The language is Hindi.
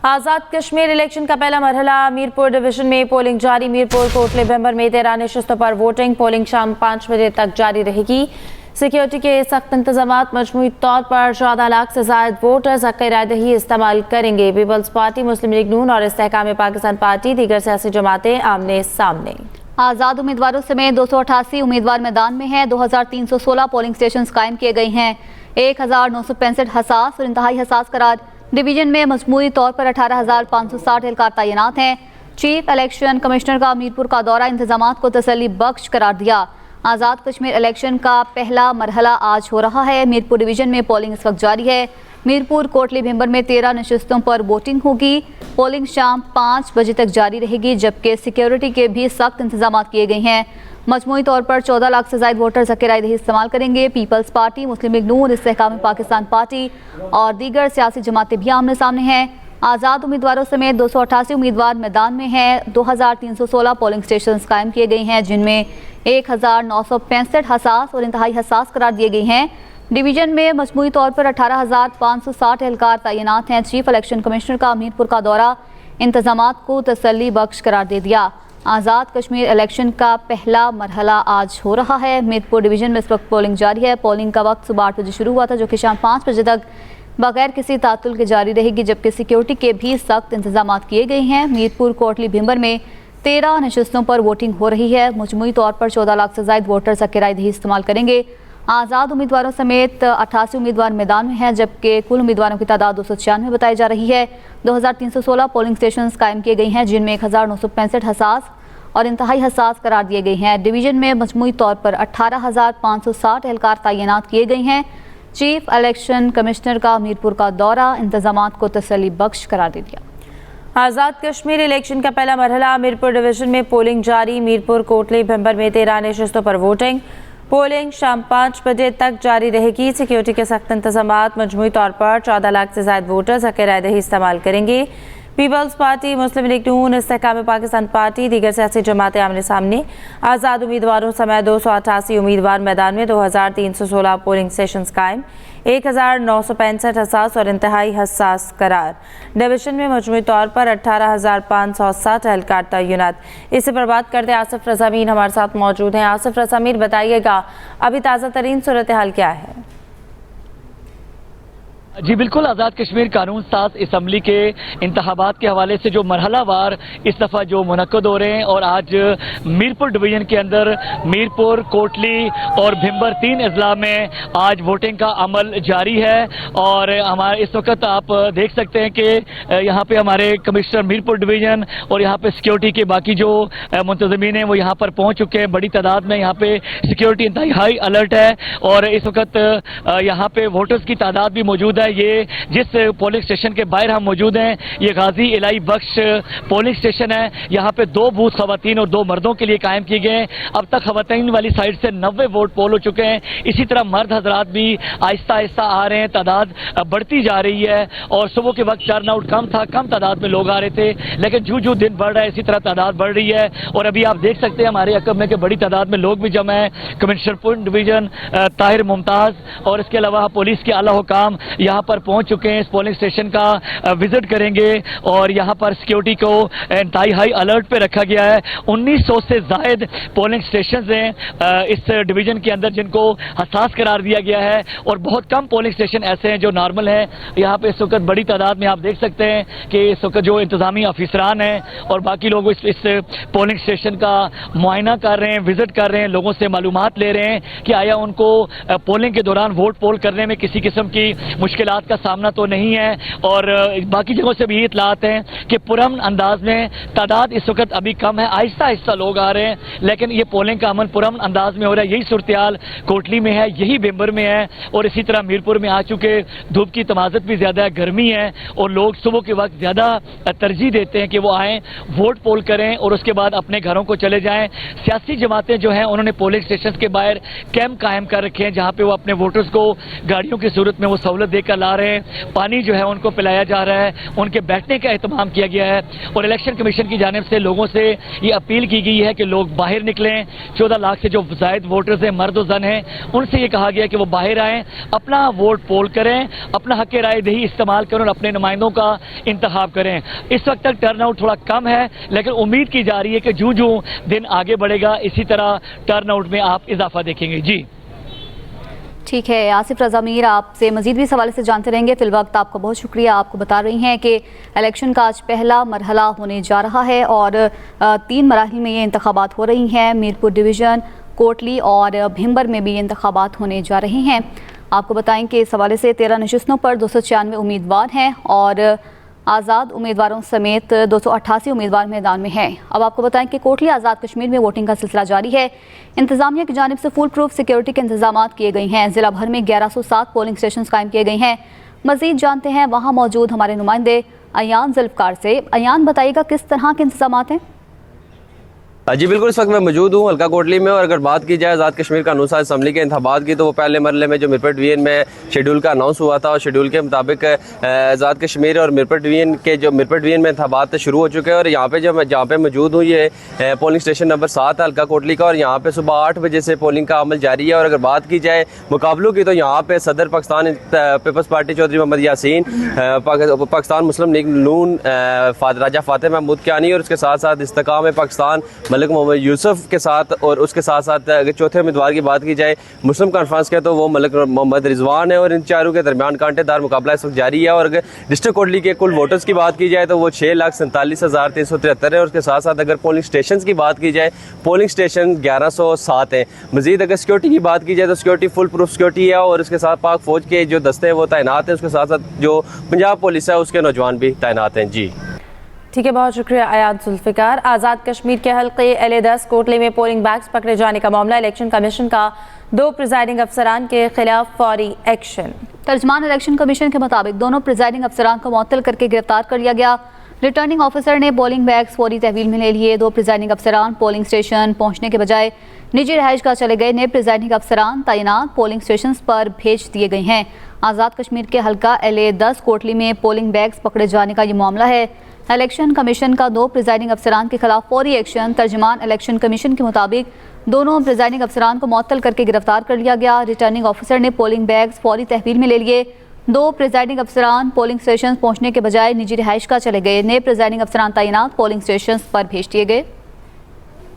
आज़ाद कश्मीर इलेक्शन का पहला मरहला मीरपुर डिवीजन में पोलिंग जारी। मीरपुर कोटली भिंबर में 13 नशिस्तों पर वोटिंग। पोलिंग शाम 5 बजे तक जारी रहेगी। सिक्योरिटी के सख्त इंतजाम। मजमूई तौर पर 14 लाख से ज्यादा वोटर्स हक़ रायदही इस्तेमाल करेंगे। पीपल्स पार्टी, मुस्लिम लीग नून और इस्तेहकाम पाकिस्तान पार्टी दीगर सियासी जमातें आमने सामने। आज़ाद उम्मीदवारों समेत 288 उम्मीदवार मैदान में हैं। 2316 पोलिंग स्टेशन कायम किए गए हैं। 1965 हसास और इंतहाई हसास करार डिवीजन में मजमूई तौर पर 18,560 एहलकार तैनात हैं। चीफ इलेक्शन कमिश्नर का मीरपुर का दौरा इंतजामात को तसल्ली बख्श करार दिया। आज़ाद कश्मीर इलेक्शन का पहला मरहला आज हो रहा है। मीरपुर डिवीजन में पोलिंग इस वक्त जारी है। मीरपुर कोटली भिंबर में 13 नशिस्तों पर वोटिंग होगी। पोलिंग शाम 5 बजे तक जारी रहेगी, जबकि सिक्योरिटी के भी सख्त इंतजाम किए गए हैं। मजमूई तौर पर 14 लाख से ज्यादा वोटर्स हक़ रायदही इस्तेमाल करेंगे। पीपल्स पार्टी, मुस्लिम लीग नून, इस्तेहकाम पाकिस्तान पार्टी और दीगर सियासी जमातें भी आमने सामने हैं। आज़ाद उम्मीदवारों समेत 288 उम्मीदवार मैदान में हैं। 2316 पोलिंग स्टेशन कायम किए गए हैं, जिनमें 1965 हसास और इंतहाई हसास करार दिए गए हैं। डिवीजन में मजमूई तौर पर 18,560 एहलकार तैनात हैं। चीफ इलेक्शन कमिश्नर का मीरपुर का दौरा इंतजामात को तसल्ली बख्श करार दे दिया। आज़ाद कश्मीर इलेक्शन का पहला मरहला आज हो रहा है। मीरपुर डिवीजन में इस वक्त पोलिंग जारी है। पोलिंग का वक्त सुबह 8 बजे शुरू हुआ था, जो कि शाम 5 बजे तक बगैर किसी तातुल के जारी रहेगी, जबकि सिक्योरिटी के भी सख्त इंतजाम किए गए हैं। मीरपुर कोटली भिंबर में 13 नशिस्तों पर वोटिंग हो रही है। मजमूई तौर पर 14 लाख से ज्यादा वोटर्स हक़ रायदही इस्तेमाल करेंगे। आज़ाद उम्मीदवारों समेत 88 उम्मीदवार मैदान में हैं, जबकि कुल उम्मीदवारों की तादाद 296 बताई जा रही है। 2316 पोलिंग स्टेशन कायम किए गए हैं, जिनमें 1965 हसास और इंतहाई हसास करार दिए गए हैं। डिवीजन में मजमूई तौर पर 18,560 एहलकार तैनात किए गए हैं। चीफ इलेक्शन कमिश्नर का मीरपुर का दौरा इंतजामात को तसल्ली बख्श करार दे दिया। आज़ाद कश्मीर इलेक्शन का पहला मरहला मीरपुर डिवीजन में पोलिंग जारी। मीरपुर कोटली भिंबर में 13 नशिस्तों पर वोटिंग। पोलिंग शाम 5 बजे तक जारी रहेगी। सिक्योरिटी के सख्त इंतजाम। मजमूई तौर पर 14 लाख से ज्यादा वोटर्स हक़ रायदही इस्तेमाल करेंगे। पीपल्स पार्टी, मुस्लिम लीग नून, इस्तेहकाम पाकिस्तान पार्टी दीगर सियासी जमातें आमने सामने। आज़ाद उम्मीदवारों समेत 288 उम्मीदवार मैदान में। 2316 पोलिंग स्टेशन कायम। 1965 हसास और इंतहाई हसास करार। डिवीजन में मजमूई तौर पर 18,560 एहलकार तैनात। इसी पर बात करते आसिफ रज़ा मीर हमारे साथ मौजूद हैं। आसिफ रज़ा मीर, बताइएगा अभी ताज़ा तरीन सूरत हाल क्या है? जी बिल्कुल, आज़ाद कश्मीर कानून साज असम्बली के इंतखाबात के हवाले से जो मरहलावार इस दफ़ा जो मुनक्कद हो रहे हैं, और आज मीरपुर डिवीजन के अंदर मीरपुर, कोटली और भिंबर 3 अजला में आज वोटिंग का अमल जारी है। और हमारे इस वक्त आप देख सकते हैं कि यहाँ पे हमारे कमिश्नर मीरपुर डिवीजन और यहाँ पे सिक्योरिटी के बाकी जो मुंतज़मीन हैं वो यहाँ पर पहुँच चुके हैं। बड़ी तादाद में यहाँ पे सिक्योरिटी इंतहाई हाई अलर्ट है, और इस वक्त यहाँ पे वोटर्स की तादाद भी मौजूद है। ये जिस पोलिंग स्टेशन के बाहर हम मौजूद हैं, ये गाजी इलाई बख्श पोलिंग स्टेशन है। यहाँ पे 2 बूथ खवातीन और 2 मर्दों के लिए कायम किए गए हैं। अब तक खवातीन वाली साइड से 90 वोट पोल हो चुके हैं। इसी तरह मर्द हजरात भी आहिस्ता आहिस्ता आ रहे हैं, तादाद बढ़ती जा रही है। और सुबह के वक्त टर्नआउट कम था, कम तादाद में लोग आ रहे थे, लेकिन जो जो दिन बढ़ रहा है इसी तरह तादाद बढ़ रही है। और अभी आप देख सकते हैं हमारे अकब में कि बड़ी तादाद में लोग भी जमा है। कमिश्नर डिवीजन ताहिर मुमताज और इसके अलावा पुलिस के आला हुकाम यहाँ पर पहुंच चुके हैं। इस पोलिंग स्टेशन का विजिट करेंगे, और यहाँ पर सिक्योरिटी को इंतहाई हाई अलर्ट पे रखा गया है। 1900 से जायद पोलिंग स्टेशन हैं इस डिवीजन के अंदर, जिनको हसास करार दिया गया है, और बहुत कम पोलिंग स्टेशन ऐसे हैं जो नॉर्मल हैं। यहाँ पे इस वक्त बड़ी तादाद में आप देख सकते हैं कि इस वक्त जो इंतजामी अफसरान हैं और बाकी लोग इस पोलिंग स्टेशन का मुआयना कर रहे हैं, विजिट कर रहे हैं, लोगों से मालूमात ले रहे हैं कि आया उनको पोलिंग के दौरान वोट पोल करने में किसी किस्म की मुश्किलात का सामना तो नहीं है। और बाकी जगहों से भी इतलात हैं कि पुरअमन अंदाज में तादाद इस वक्त अभी कम है, आहिस्ता आहिस्ता लोग आ रहे हैं, लेकिन ये पोलिंग का अमल पुरअमन अंदाज में हो रहा है। यही सूरत-ए-हाल कोटली में है, यही भिंबर में है, और इसी तरह मीरपुर में आ चुके। धूप की तमाज़त भी ज्यादा है, गर्मी है, और लोग सुबह के वक्त ज्यादा तरजीह देते हैं कि वो आएँ, वोट पोल करें और उसके बाद अपने घरों को चले जाएं। सियासी जमातें जो हैं उन्होंने पोलिंग स्टेशन के बाहर कैंप कायम कर रखे हैं, जहाँ पे वो अपने वोटर्स को गाड़ियों की सूरत में वो सहूलत देकर कर ला रहे हैं, पानी जो है उनको पिलाया जा रहा है, उनके बैठने का एहतमाम किया गया है। और इलेक्शन कमीशन की जानिब से लोगों से ये अपील की गई है कि लोग बाहर निकलें। 14 लाख से जो जायद वोटर्स हैं, मर्द और जन हैं, उनसे ये कहा गया कि वो बाहर आएँ, अपना वोट पोल करें, अपना हक राय दही इस्तेमाल करें और अपने नुमाइंदों का इंतखाब करें। इस वक्त तक टर्नआउट थोड़ा कम है, लेकिन उम्मीद की जा रही है कि जूं जूं दिन आगे बढ़ेगा इसी तरह टर्नआउट में आप इजाफा देखेंगे। जी ठीक है, आसिफ रजा मीर आपसे मजीद भी सवाल से जानते रहेंगे। फिल वक्त आपका बहुत शुक्रिया। आपको बता रही हैं कि इलेक्शन का आज पहला मरहला होने जा रहा है और 3 मराहिल में ये इंतखाबात हो रही हैं। मीरपुर डिवीज़न, कोटली और भिंबर में भी ये इंतखाबात होने जा रहे हैं। आपको बताएं कि इस हवाले से 13 नशिस्तों पर 296 उम्मीदवार हैं और आज़ाद उम्मीदवारों समेत 288 उम्मीदवार मैदान में हैं। अब आपको बताएं कि कोटली आज़ाद कश्मीर में वोटिंग का सिलसिला जारी है। इंतजामिया की जानिब से फुल प्रूफ सिक्योरिटी के इंतजाम किए गए हैं। जिला भर में 1107 पोलिंग स्टेशन कायम किए गए हैं। मजीद जानते हैं वहाँ मौजूद हमारे नुमाइंदे अयान जुल्फकार से। अयान, बताइएगा किस तरह के इंतजाम हैं? जी बिल्कुल, इस वक्त मैं मौजूद हूँ हल्का कोटली में। और अगर बात की जाए आज़ाद कश्मीर कानून साज असम्बली के इंतखाबात की, तो वो पहले मरले में जो मीरपुर डिवीजन में शेड्यूल का अनाउंस हुआ था और शेड्यूल के मुताबिक आज़ाद कश्मीर और मीरपुर डिवीजन में इंतखाबात शुरू हो चुके हैं। और यहाँ पे जहाँ पे मौजूद हूँ, ये पोलिंग स्टेशन नंबर 7 है हल्का कोटली का, और यहाँ पे सुबह 8 बजे से पोलिंग का अमल जारी है। और अगर बात की जाए मुकाबलों की, तो यहाँ पे सदर पाकिस्तान पीपल्स पार्टी चौधरी मोहम्मद यासीन, पाकिस्तान मुस्लिम लीग नून राजा फातेह महमूद कियानी, और उसके साथ साथ इस्तेकाम पाकिस्तान मलिक मोहम्मद यूसुफ के साथ, और उसके साथ साथ अगर चौथे उम्मीदवार की बात की जाए मुस्लिम कॉन्फ्रेंस के, तो वो मलिक मोहम्मद रिजवान है। और इन चारों के दरमियान कांटेदार मुकाबला इस वक्त जारी है। और अगर डिस्ट्रिक्ट कोटली के कुल वोटर्स की बात की जाए, तो वो 6,47,373 है। और उसके साथ साथ अगर पोलिंग स्टेशन की बात की जाए, पोलिंग स्टेशन 1107 है। मजीद अगर सिक्योरिटी की बात की जाए, तो सिक्योरिटी फुल प्रूफ सिक्योरिटी है। और उसके साथ पाक फौज के जो दस्ते हैं वो तैनात हैं। उसके साथ साथ जो पंजाब पुलिस है उसके नौजवान भी तैनात हैं। जी ठीक है, बहुत शुक्रिया अयान जुल्फिकार। आज़ाद कश्मीर के हल्के LA-10 कोटले में पोलिंग बैग्स पकड़े जाने का मामला, इलेक्शन कमीशन का 2 प्रिजाइडिंग अफसरान के खिलाफ फौरी एक्शन। तर्जमान इलेक्शन कमीशन के मुताबिक दोनों प्रिजाइडिंग अफसरान को मुअत्तल करके गिरफ्तार कर लिया गया। रिटर्निंग ऑफिसर ने पोलिंग बैग्स फौरी तहवील में ले लिए। 2 प्रिजाइडिंग अफसरान पोलिंग स्टेशन पहुंचने के बजाय निजी रहायश गाह चले गए। नए प्रिजाइडिंग अफसरान तैनात पोलिंग स्टेशन पर भेज दिए गए हैं। आज़ाद कश्मीर के हल्का LA-10 कोटली में पोलिंग बैग्स पकड़े जाने का ये मामला है। इलेक्शन कमीशन का 2 प्रिजाइडिंग अफसरान के खिलाफ फौरी एक्शन। तर्जमान इलेक्शन कमीशन के मुताबिक दोनों प्रिजाइडिंग अफसरान को मुअत्तल करके गिरफ्तार कर लिया गया। रिटर्निंग ऑफिसर ने पोलिंग बैग्स फौरी तहवील में ले लिए। 2 प्रिजाइडिंग अफसरान पोलिंग स्टेशन पहुंचने के बजाय निजी रिहायश गाह चले गए। नए प्रिजाइडिंग अफसरान तैनात पोलिंग स्टेशन पर भेज दिए गए।